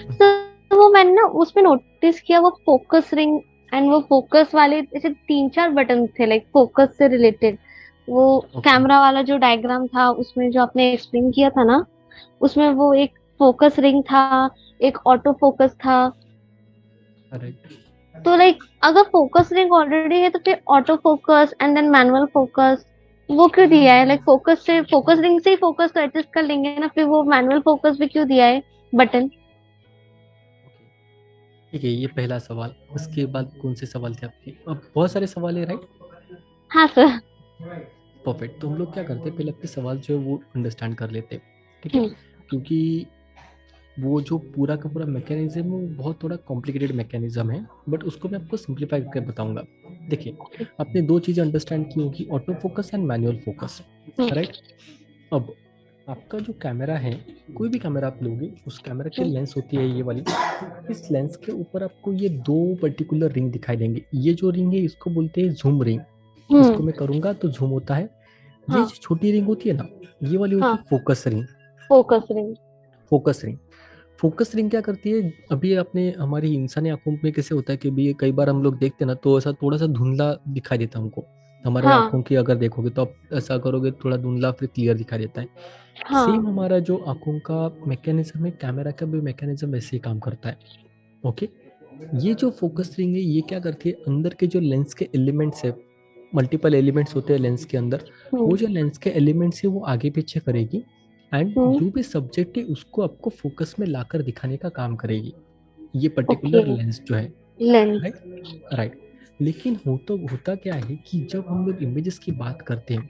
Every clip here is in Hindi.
तो वो मैंने ना उसमें नोटिस किया, वो फोकस रिंग एंड वो फोकस वाले ऐसे 3-4 बटन थे लाइक फोकस से रिलेटेड। वो ओके। कैमरा वाला जो डायग्राम था उसमें जो आपने एक्सप्लेन किया था ना, उसमें वो एक फोकस रिंग था, एक ऑटो फोकस था। करेक्ट। तो लाइक अगर फोकस रिंग ऑलरेडी है तो फिर auto focus and then manual focus वो क्यों दिया है? लाइक फोकस से फोकस रिंग से ही फोकस तो एडजस्ट कर लेंगे ना, फिर वो मैनुअल फोकस भी क्यों दिया है बटन? ओके, ठीक है, ये पहला सवाल। उसके बाद कौन से सवाल थे आपके? अब बहुत सारे सवाल है, राइट? हाँ सर। परफेक्ट। तो हम लोग क्या करते हैं, पहले आपके सवाल जो है वो अंडरस्टैंड कर लेते हैं, ठीक है? हम्म। क्योंकि वो जो पूरा का पूरा मैकेनिज्म है वो बहुत थोड़ा कॉम्प्लिकेटेड मैकेनिज्म है, बट उसको मैं आपको सिंप्लीफाई करके बताऊंगा। देखिए, आपने दो चीज़ें अंडरस्टैंड की होगी, auto focus and manual focus, hmm. Right? अब आपका जो कैमरा है, कोई भी कैमरा आप लोगे, उस कैमरा की लेंस होती है ये वाली। इस लेंस के ऊपर आपको ये दो पर्टिकुलर रिंग दिखाई देंगे। ये जो रिंग है इसको बोलते हैं जूम रिंग। हम्म। इसको मैं करूंगा तो जूम होता है। ये हाँ। जो छोटी रिंग होती है ना, ये वाली होती हाँ। है focus ring. Focus ring. Focus ring. Focus ring क्या करती है, अभी आपने हमारी इंसानी आंखों में कैसे होता है कि भी कई बार हम लोग देखते हैं ना तो ऐसा थोड़ा सा धुंधला दिखाई देता है हमको। हमारे आंखों हाँ। की अगर देखोगे तो आप ऐसा करोगे थोड़ा धुंधला फिर क्लियर दिखाई देता है। हाँ। सेम हमारा जो आंखों का मैकेनिज्म है, कैमरा का भी मैकेनिज्म वैसे ही काम करता है। ओके। ये जो फोकस रिंग है ये क्या करती है, अंदर के जो लेंस के एलिमेंट्स है, मल्टीपल एलिमेंट्स होते हैं लेंस के अंदर, वो हम्म। जो लेंस के एलिमेंट्स है वो आगे पीछे करेगी, एंड हम्म। जो भी सब्जेक्ट है उसको आपको फोकस में लाकर दिखाने का काम करेगी, ये ओके। पर्टिकुलर लेंस जो है, लेंस। राइट? राइट। लेकिन होता क्या है कि जब हम लोग इमेजेस की बात करते हैं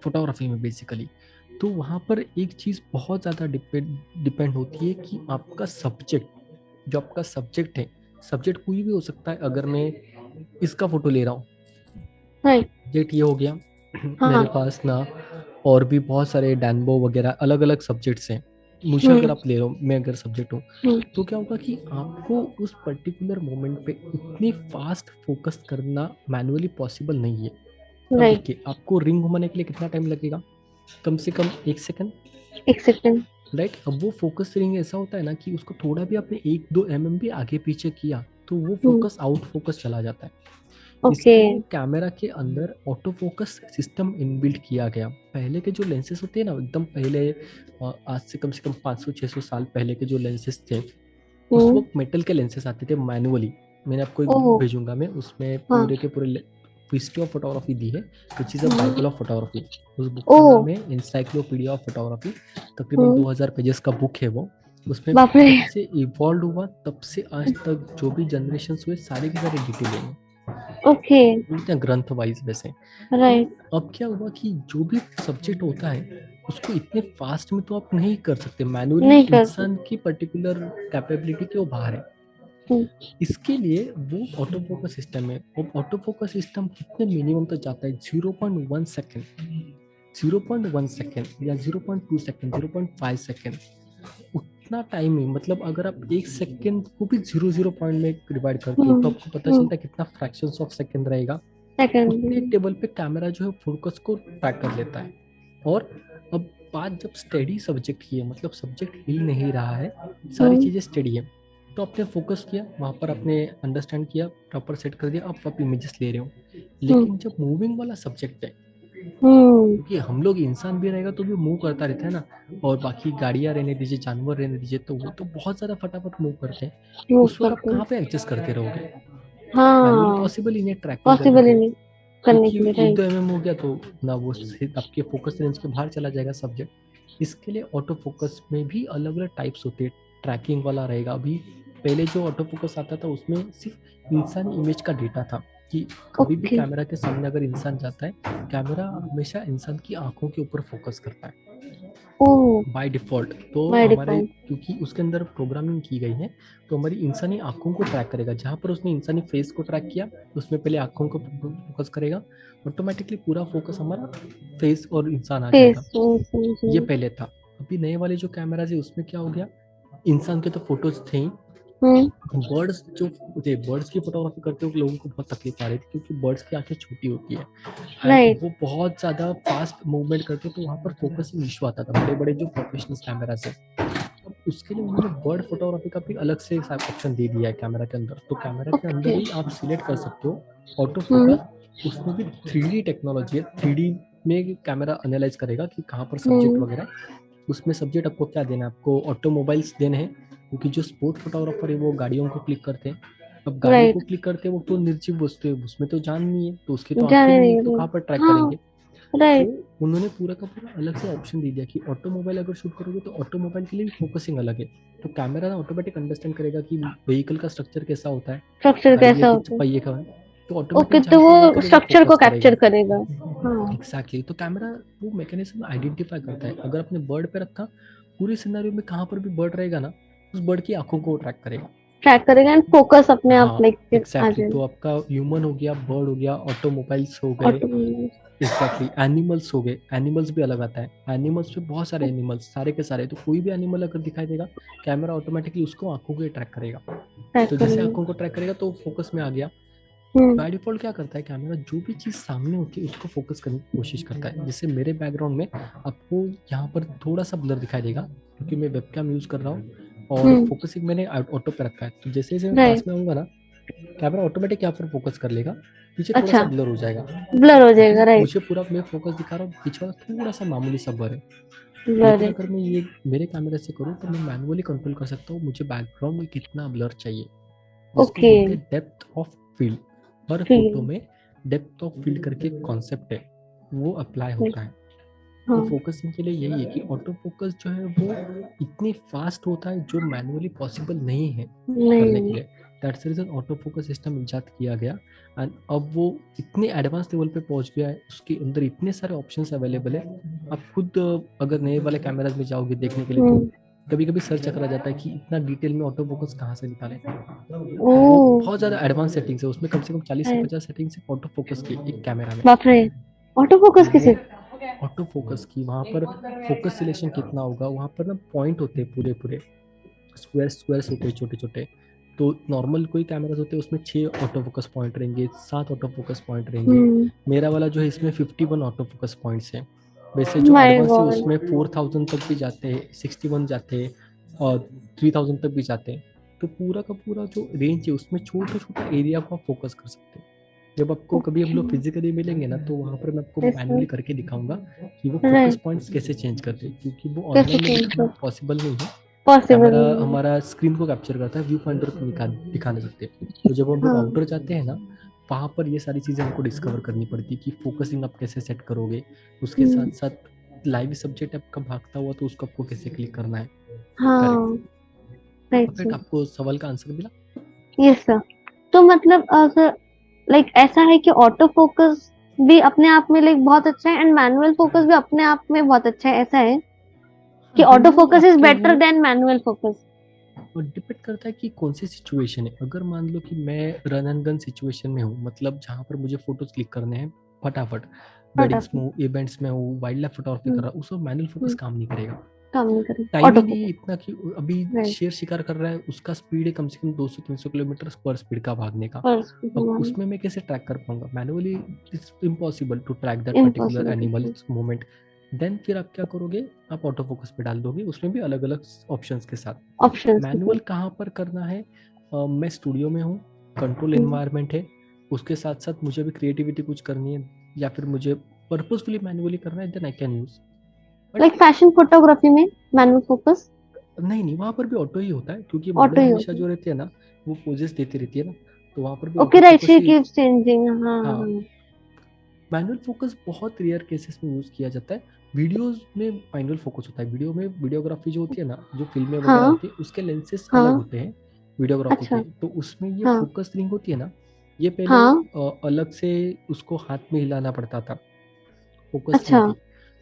फोटोग्राफी में बेसिकली, तो वहाँ पर एक चीज़ बहुत ज़्यादा डिपेंड होती है कि आपका सब्जेक्ट, जो आपका सब्जेक्ट है, सब्जेक्ट कोई भी हो सकता है। अगर मैं इसका फोटो ले रहा हूँ, राइट। सब्जेक्ट ये हो गया। मेरे हाँ। पास ना और भी बहुत सारे डैनबो वगैरह अलग अलग सब्जेक्ट्स हैं। मुझे अगर हम्म। आप ले रहे हो, मैं अगर सब्जेक्ट हूँ, हम्म। तो क्या होगा कि आपको उस पर्टिकुलर मोमेंट पे इतनी फास्ट फोकस करना मैनुअली पॉसिबल नहीं है। अब राइट। देखिए, आपको रिंग घुमाने के लिए कितना टाइम लगेगा? कम से कम 1 सेकंड, एक सेकंड। राइट? अब वो फोकस रिंग ऐसा होता है ना कि उसको थोड़ा भी आपने 1-2 भी आगे पीछे किया तो वो हम्म। फोकस आउट फोकस चला जाता है। ओके। इसके लिए कैमरा के अंदर ऑटो फोकस सिस्टम इनबिल्ट किया गया। पहले के जो लेंसेस होते हैं ना, एकदम पहले, आज से कम 500-600 साल पहले के जो लेंसेस थे, उस हम्म। वक्त मेटल के लेंसेस आते थे मैनुअली। मैंने आपको एक बुक ओह। भेजूंगा, मैं उसमें हाँ। पूरे के पूरे हिस्ट्री ऑफ फोटोग्राफी दी है, which is a hmm. Bible of photography. उस बुक का ओह। नाम है इंसाइक्लोपीडिया ऑफ फोटोग्राफी। तकरीबन हम्म। 2000 पेजेस का बुक है वो। उसमें बाप रे। जब से इवॉल्व हुआ तब से आज तक जो भी जनरेशन हुए सारे के सारे डिटेल है, ओके। बोलते हैं ग्रंथ वाइज वैसे। तो राइट। अब क्या हुआ कि जो भी सब्जेक्ट होता है उसको इतने फास्ट में तो आप नहीं कर सकते मैनुअली, नहीं कर इंसान सकते। की पर्टिकुलर कैपेबिलिटी के वो बाहर है। हम्म। इसके लिए वो ऑटो फोकस सिस्टम है। वो ऑटो फोकस सिस्टम कितने मिनिमम तक जाता है? 0.1 सेकेंड, 0.1 सेकेंड या 0.2 सेकेंड, 0.5 सेकेंड, उतना टाइम ही। मतलब अगर आप 1 सेकेंड को भी 0.0 में डिवाइड करते हो तो हम्म। आपको पता हम्म। चलता है कितना फ्रैक्शंस ऑफ सेकेंड रहेगा। सेकंड। उतने टेबल पे कैमरा जो है फोकस को ट्रैक कर लेता है। और अब बात जब स्टेडी सब्जेक्ट की है, मतलब सब्जेक्ट हिल नहीं रहा है, सारी हम्म। चीज़ें स्टेडी है, तो आपने फोकस किया वहाँ पर, आपने अंडरस्टैंड किया, प्रॉपर सेट कर दिया, अब आप इमेजेस ले रहे हो। हम्म। लेकिन जब मूविंग वाला सब्जेक्ट है, हम्म। क्योंकि हम लोग इंसान भी रहेगा तो भी मूव करता रहता है ना, और बाकी गाड़ियाँ रहने दीजिए, जानवर रहने दीजिए, तो वो तो बहुत ज़्यादा फटाफट मूव करते हैं। मूव उस वक्त आप करते हैं। कहाँ पे एडजस्ट करते रहोगे? मैनुअली हाँ। पॉसिबल ही नहीं ट्रैकिंग करने पॉसिबल के ही लिए, नहीं करने क्योंकि के लिए, 1-2 राइट। हो गया तो ना वो आपके फोकस रेंज के बाहर चला जाएगा सब्जेक्ट। इसके लिए ऑटो फोकस में भी अलग अलग टाइप्स होते हैं। ट्रैकिंग वाला रहेगा। अभी पहले जो ऑटो फोकस आता था उसमें सिर्फ इंसानी इमेज का डेटा था, कि कभी भी ओके। कैमरा के सामने अगर इंसान जाता है, कैमरा हमेशा इंसान की आंखों के ऊपर फोकस करता है ओह। By default. तो बाय हमारे, डिफॉल्ट। क्योंकि उसके अंदर प्रोग्रामिंग की गई है, तो हमारी इंसानी आंखों को ट्रैक करेगा। जहाँ पर उसने इंसानी फेस को ट्रैक किया, उसमें पहले आंखों को फोकस करेगा, ऑटोमेटिकली पूरा फोकस हमारा फेस और इंसान आ फेस। जाएगा। ये पहले था। अभी नए वाले जो कैमराज है उसमें क्या हो गया, इंसान के तो फोटोज थे ही, हम्म। बर्ड्स जो थे, बर्ड्स की फोटोग्राफी करते हुए लोगों को बहुत तकलीफ आ रही थी, क्योंकि बर्ड्स की आंखें छोटी होती है एंड राइट। वो बहुत ज़्यादा फास्ट मूवमेंट करते, तो वहाँ पर फोकसिंग इशू आता था। बड़े बड़े जो प्रोफेशनल कैमराज है, उसके लिए उन्होंने बर्ड फोटोग्राफी का भी अलग से ऑप्शन दे दिया है कैमरा के अंदर। तो कैमरा के अंदर ओके। ही आप सिलेक्ट कर सकते हो ऑटो हम्म। फोकस। उसमें भी 3D टेक्नोलॉजी है, 3D में कैमरा एनालाइज करेगा कि कहाँ पर सब्जेक्ट हम्म। वगैरह है। उसमें सब्जेक्ट आपको क्या देना है, आपको ऑटोमोबाइल्स देने हैं, क्योंकि जो स्पोर्ट फोटोग्राफर है वो गाड़ियों को क्लिक करते हैं। अब गाड़ी को राइट। क्लिक करते हैं वो तो निर्जीव वस्तु है, उसमें तो जान नहीं है, तो उसकी तो आंखें जाने नहीं है, नहीं तो रही। कहाँ पर ट्रैक हाँ। करेंगे। तो राइट। उन्होंने पूरा का पूरा अलग से ऑप्शन दे दिया कि ऑटोमोबाइल अगर शूट करोगे तो ऑटोमोबाइल के लिए भी फोकसिंग अलग है। तो कैमरा ना ऑटोमेटिक अंडरस्टैंड करेगा कि व्हीकल का स्ट्रक्चर कैसा होता है, स्ट्रक्चर गाड़ी के कैसा कितने होता है। पहिए का है, तो ओके, ऑटोमेटिक तो जहाँ पर वो व्हीकल है वो स्ट्रक्चर को फोकस करेगा। कैप्चर करेगा। हाँ। एग्जैक्टली तो कैमरा वो मैकेनिज्म आइडेंटिफाई करता है। अगर अपने बर्ड पे रखा, पूरी सिनेरियो में कहाँ पर भी बर्ड रहेगा ना, उस बर्ड की आंखों को ट्रैक करेगा। ट्रैक करेगा एंड फोकस अपने आप हाँ लाइक आ एग्जैक्टली जाएगा। तो आपका ह्यूमन हो गया, बर्ड हो गया, ऑटोमोबाइल्स हो गए, ऑटोमेटिक। एग्जैक्टली एनिमल्स हो गए। एनिमल्स भी अलग आता है, एनिमल्स पे बहुत सारे एनिमल्स सारे के सारे, तो कोई भी एनिमल अगर दिखाई देगा कैमरा ऑटोमेटिकली उसको आंखों को ट्रैक करेगा। ट्रैक तो जैसे करेगा। आंखों को ट्रैक करेगा तो फोकस में आ गया। हम्म। बाय डिफॉल्ट क्या करता है कैमरा, जो भी चीज सामने होती है उसको फोकस करने की कोशिश करता है। जैसे मेरे बैकग्राउंड में आपको यहाँ पर थोड़ा सा ब्लर दिखाई देगा, क्योंकि मैं वेबकैम यूज कर रहा हूँ और हम्म। फोकसिंग मैंने ऑटो पे रखा है। तो जैसे जैसे मैं पास राइट। में आऊंगा ना, कैमरा ऑटोमेटिक यहाँ पर फोकस कर लेगा, पीछे थोड़ा सा अच्छा। ब्लर हो जाएगा। ब्लर हो अभी जाएगा, राइट। मुझे पूरा मैं फोकस दिखा रहा हूँ, पीछे वाला थोड़ा सा मामूली सा ब्लर है। ब्लर लेकिन है। अगर मैं ये मेरे कैमरे से करूँ तो मैं मैनुअली कंट्रोल कर सकता हूँ मुझे बैकग्राउंड में कितना ब्लर चाहिए, जिसको ओके। बोलते हैं depth of field. Her photo feel. में डेप्थ ऑफ फील्ड करके कॉन्सेप्ट है, वो अप्लाई होता है। तो हाँ। फोकसिंग के लिए यही है कि ऑटो फोकस जो है वो इतनी फास्ट होता है जो मैनुअली पॉसिबल नहीं है करने के नहीं। लिए। That's reason auto focus system इजाद किया गया। एंड अब वो इतने एडवांस लेवल पे पहुंच गया है, उसके अंदर इतने सारे ऑप्शंस अवेलेबल है। आप खुद अगर नए वाले कैमराज में जाओगे देखने के लिए तो हम्म। कभी कभी सर चकरा जाता है कि इतना डिटेल में ऑटो फोकस कहाँ से निकाले। ओ। वो बहुत ज़्यादा एडवांस सेटिंग्स है, उसमें कम से कम 40 से राइट। 50 सेटिंग्स है ऑटो फोकस की एक कैमरा में। बाप रे। ऑटो तो फोकस की वो सिर्फ। ऑटो फोकस की वहाँ पर फोकस सिलेक्शन कितना होगा, वहाँ पर ना पॉइंट होते हैं पूरे पूरे, स्क्वायर स्क्वायर्स होते हैं छोटे छोटे। तो नॉर्मल कोई कैमराज होते हैं उसमें 6 ऑटो फोकस पॉइंट रहेंगे, 7 ऑटो फोकस पॉइंट रहेंगे। हम्म। मेरा वाला जो है इसमें 51 ऑटो फोकस पॉइंट्स हैं। वैसे जो माय एडवांस है गॉड। उसमें 4000 तक भी जाते हैं, 61 जाते हैं और 3000 तक भी जाते हैं। तो पूरा का पूरा जो रेंज है उसमें छोटा छोटा एरिया को आप फोकस कर सकते हैं। जब आपको कभी हम ओके। लोग फिजिकली मिलेंगे ना तो वहाँ पर मैं आपको ऐसा। मैन्युअली करके दिखाऊंगा कि वो फोकस राइट। पॉइंट्स कैसे चेंज करते हैं, क्योंकि वो कैसे ऑनलाइन में चेंज दिखाना कर। पॉसिबल नहीं है। पॉसिबल कैमरा नहीं है। हमारा स्क्रीन को कैप्चर करता है, व्यू फाइंडर को दिखा नहीं सकते। तो जब हम लोग हाँ। आउटडोर जाते हैं ना, वहाँ पर ये सारी चीज़ें हमको डिस्कवर करनी पड़ती है कि फोकसिंग आप कैसे सेट करोगे, उसके हम्म। साथ साथ लाइव सब्जेक्ट आपका भागता हुआ तो उसको आपको कैसे क्लिक करना है। करेक्ट। हाँ। Right perfect, sir. आपको सवाल का आंसर मिला। Yes sir. तो मतलब अगर लाइक ऐसा है कि ऑटो फोकस भी अपने आप में लाइक बहुत अच्छा है एंड मैनुअल फोकस भी अपने आप में बहुत अच्छा है, ऐसा है कि ऑटो दोनों फोकस इज आपके बेटर हैं, देन मैनुअल फोकस। और डिपेंड करता है कि कौन सी सिचुएशन है। अगर मान लो कि मैं रन एंड गन सिचुएशन में हूँ, मतलब जहाँ पर मुझे फोटोज क्लिक करने हैं फटाफट, वेडिंग्स फटाफट। में हूँ, इवेंट्स में हूँ, वाइल्ड लाइफ फोटोग्राफी कर हम्म। रहा हूँ, उसमें मैनुअल फोकस हम्म। काम नहीं करेगा। काम नहीं करेगा टाइम ऑटो ही नहीं है फोकस। इतना कि अभी राइट। शेर शिकार कर रहा है, उसका स्पीड है कम से कम 200-300 किलोमीटर पर स्पीड का भागने का। फर्स्ट अब वन। उसमें मैं कैसे ट्रैक कर पाऊंगा manually, it's impossible to track that particular impossible animal to. Moment. Then फिर आप क्या करोगे, आप ऑटो फोकस पे डाल दोगे, उसमें भी अलग अलग ऑप्शंस के साथ। ऑप्शंस के मैनुअल साथ। कहाँ पर करना है, मैं स्टूडियो में हूँ, कंट्रोल हम्म। एनवायरनमेंट है, उसके साथ साथ मुझे भी क्रिएटिविटी कुछ करनी है, या फिर मुझे पर्पजफुली मैनुअली करना है, then I can use. But like fashion photography में मैनुअल फोकस। नहीं नहीं, वहाँ पर भी ऑटो ही होता है, क्योंकि ऑटो मॉडल ही हमेशा होता है। जो रहती है ना वो पोजेस देती रहती है ना, तो वहाँ पर भी okay, auto right, focus she he. Keeps changing. हाँ। हाँ, हाँ। मैनुअल फोकस बहुत रेयर केसेस में यूज किया जाता है। वीडियोस में मैनुअल फोकस होता है, वीडियो में वीडियोग्राफी जो होती है ना, जो फिल्में वगैरह हाँ। होती है उसके लेंसेस अलग हाँ। होते हैं वीडियोग्राफी के। अच्छा। तो उसमें ये हाँ। फोकस रिंग होती है ना, ये पहले हाँ। अलग से उसको हाथ में हिलाना पड़ता था, फोकस अच्छा। रिंग थी।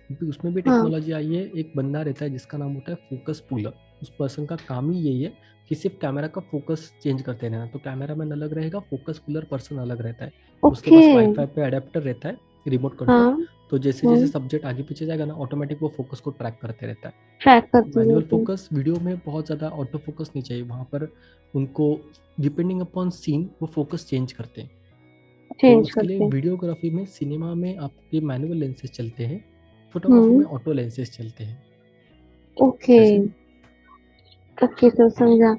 क्योंकि उसमें भी हाँ। टेक्नोलॉजी आई है, एक बंदा रहता है जिसका नाम होता है फोकस पुलर। उस पर्सन का काम ही यही है कि सिर्फ कैमरा का फोकस चेंज करते रहना। तो कैमरा मैन अलग रहेगा, फोकस पुलर पर्सन अलग रहता है। उसके ओके। पास वाईफाई पे अडेप्टर रहता है, रिमोट कंट्रोल। हाँ। तो जैसे जैसे सब्जेक्ट आगे पीछे जाएगा ना, ऑटोमेटिक वो फोकस को ट्रैक करते रहता है। ट्रैक तो करते मैनुअल रहते हैं। फोकस वीडियो में बहुत ज़्यादा ऑटो फोकस नहीं चाहिए, वहाँ पर उनको डिपेंडिंग अपॉन सीन वो फोकस चेंज करते हैं। तो चेंज उसके लिए करते हैं। वीडियोग्राफी में, सिनेमा में आपके मैनुअल लेंसेज चलते हैं, फोटोग्राफी में हम्म। ऑटो लेंसेज चलते हैं। ओके। ऐसे। ओके सर, समझा।